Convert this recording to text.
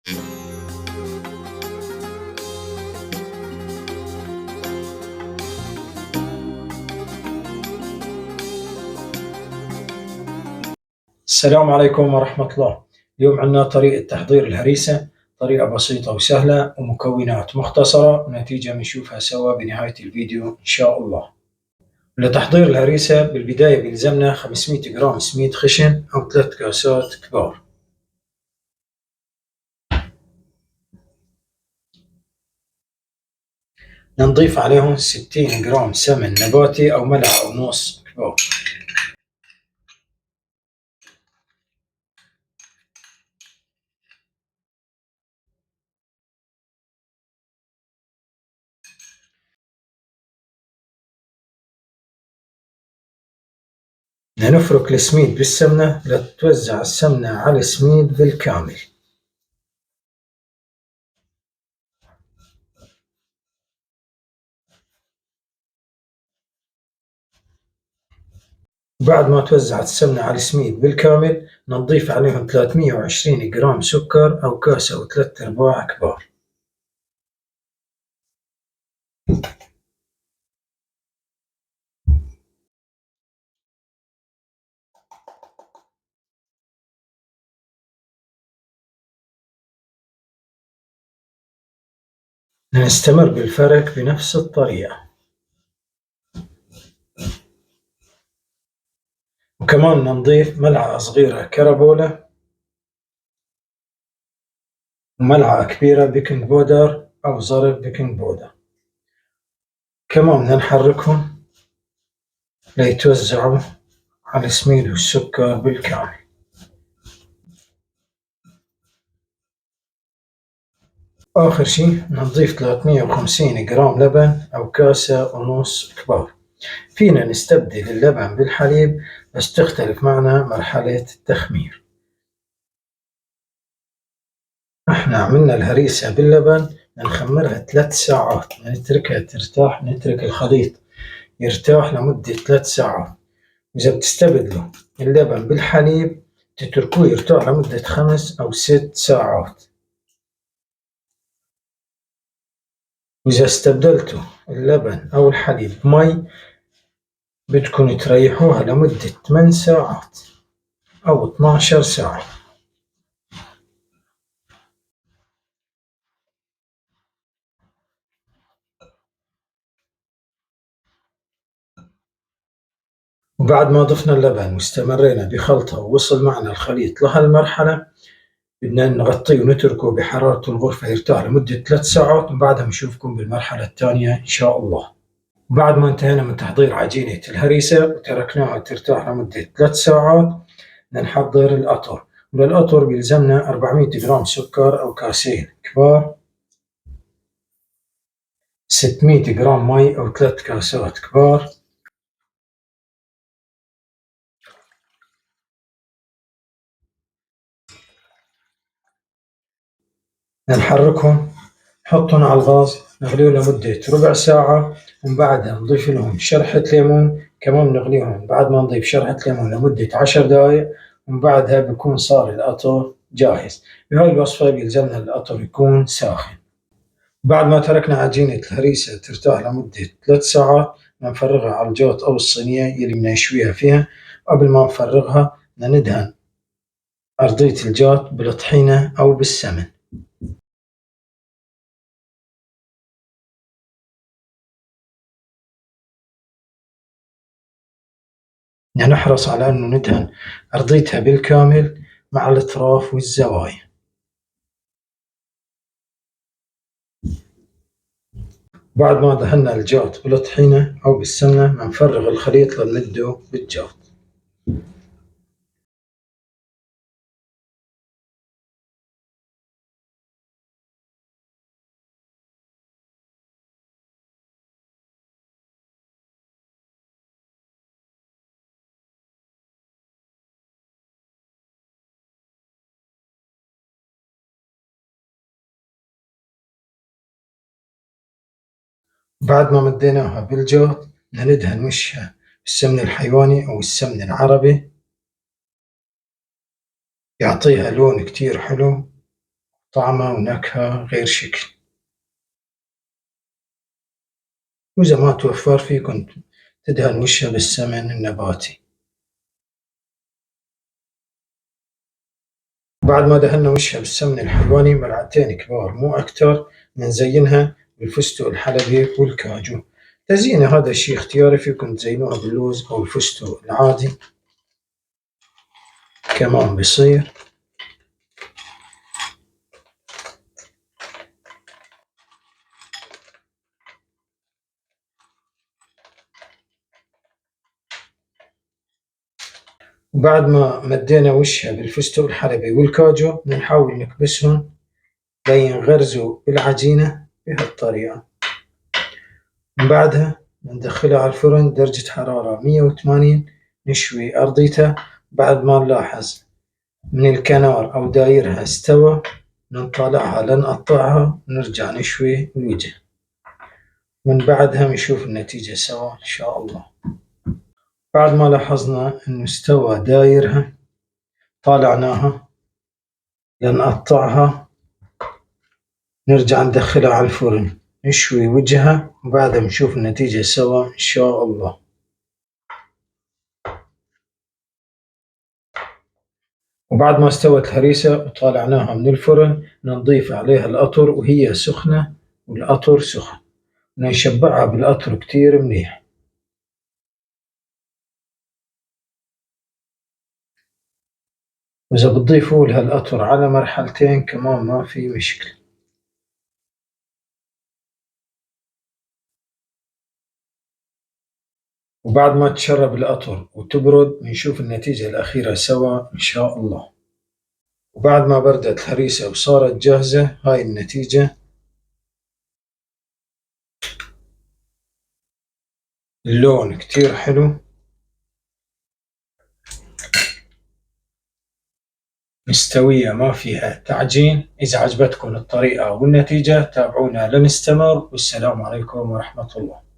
السلام عليكم ورحمة الله. اليوم عندنا طريقة تحضير الهريسة، طريقة بسيطة وسهلة ومكونات مختصرة، ونتيجة بنشوفها سوا بنهاية الفيديو إن شاء الله. لتحضير الهريسة بالبداية بيلزمنا 500 جرام سميد خشن أو 3 كاسات كبار. نضيف عليهم 60 جرام سمن نباتي أو ملعقة ونص كبار. نفرك السميد بالسمنة لتوزع السمنة على السميد بالكامل. بعد ما توزعت السمنة على السميد بالكامل نضيف عليهم 320 جرام سكر أو كاسة وثلاث أرباع كبار. نستمر بالفرك بنفس الطريقة. وكمان نضيف ملعقة صغيرة كربولة وملعقة كبيرة بيكنج بودر أو ظرف بيكنج بودر. كمان بدنا نحركهم ليتوزعوا على السميد والسكر بالكامل. آخر شي نضيف 350 جرام لبن أو كاسة ونص كبار. فينا نستبدل اللبن بالحليب بس تختلف معنا مرحلة التخمير. احنا عملنا الهريسة باللبن نخمرها 3 ساعات، نتركها ترتاح، نترك الخليط يرتاح لمدة 3 ساعات. إذا بتستبدلوا اللبن بالحليب تتركوه يرتاح لمدة 5 أو 6 ساعات. وإذا استبدلتوا اللبن أو الحليب بمي بدكم تريحوها لمدة 8 ساعات أو 12 ساعة. وبعد ما ضفنا اللبن واستمرينا بخلطه ووصل معنا الخليط لهالمرحلة بدنا نغطيه ونتركه بحرارة الغرفة يرتاح لمدة 3 ساعات، وبعدها بنشوفكم بالمرحلة الثانية إن شاء الله. بعد ما انتهينا من تحضير عجينة الهريسة وتركناها ترتاح لمدة 3 ساعات بدنا نحضر القطر. وللقطر بيلزمنا 400 جرام سكر أو كاسين كبار، 600 جرام مي أو 3 كاسات كبار، نحركهم، نحطهم على الغاز نغليهم لمدة ربع ساعة، ومن بعدها نضيف لهم شرحة ليمون، كمان نغليهم بعد ما نضيف شرحة ليمون لمدة 10 دقايق، ومن بعدها بيكون صار القطر جاهز. بهاي الوصفة بيلزمنا القطر يكون ساخن. بعد ما تركنا عجينة الهريسة ترتاح لمدة 3 ساعات نفرغها على الجوت أو الصينية يلي بدنا نشويها فيها. قبل ما نفرغها بدنا ندهن أرضية الجوت بالطحينة أو بالسمن. يعني نحرص على أنه ندهن أرضيتها بالكامل مع الأطراف والزوايا. بعد ما دهنا الجوت بالطحينة أو بالسمنة بنفرغ الخليط لنمده بالجوت. بعد ما مديناها بالجوت بدنا ندهن وشها بالسمن الحيواني أو السمن العربي يعطيها لون كتير حلو طعمه ونكهة غير شكل. وإذا ما توفر فيكن تدهن وشها بالسمن النباتي. بعد ما دهنا وشها بالسمن الحيواني ملعقتين كبار مو أكتر، نزينها بالفستق الحلبي والكاجو. تزيين هذا الشيء اختياري، فيكم تزينوها باللوز أو الفستق العادي كمان بصير. وبعد ما مدينا وشها بالفستق الحلبي والكاجو نحاول نكبسهم لينغرزوا بالعجينة بهالطريقة. من بعدها ندخلها على الفرن درجة حرارة 180، نشوي أرضيتها. بعد ما نلاحظ من الكنار أو دايرها استوى نطلعها لنقطعها ونرجع نشوي الوجه. من بعدها نشوف النتيجة سوا إن شاء الله. بعد ما لاحظنا إنه استوى دايرها طالعناها لنقطعها، نرجع ندخلها على الفرن نشوي وجهها، وبعدها نشوف النتيجة سوا إن شاء الله. وبعد ما استوت الهريسة وطالعناها من الفرن نضيف عليها القطر وهي سخنة والقطر سخن، نشبعها بالقطر كتير منيح. وإذا بتضيفوا لها القطر على مرحلتين كمان ما في مشكلة. وبعد ما تشرب القطر وتبرد نشوف النتيجة الأخيرة سوا إن شاء الله. وبعد ما بردت الهريسة وصارت جاهزة، هاي النتيجة. اللون كتير حلو، مستوية ما فيها تعجين. إذا عجبتكم الطريقة والنتيجة تابعونا لنستمر، والسلام عليكم ورحمة الله.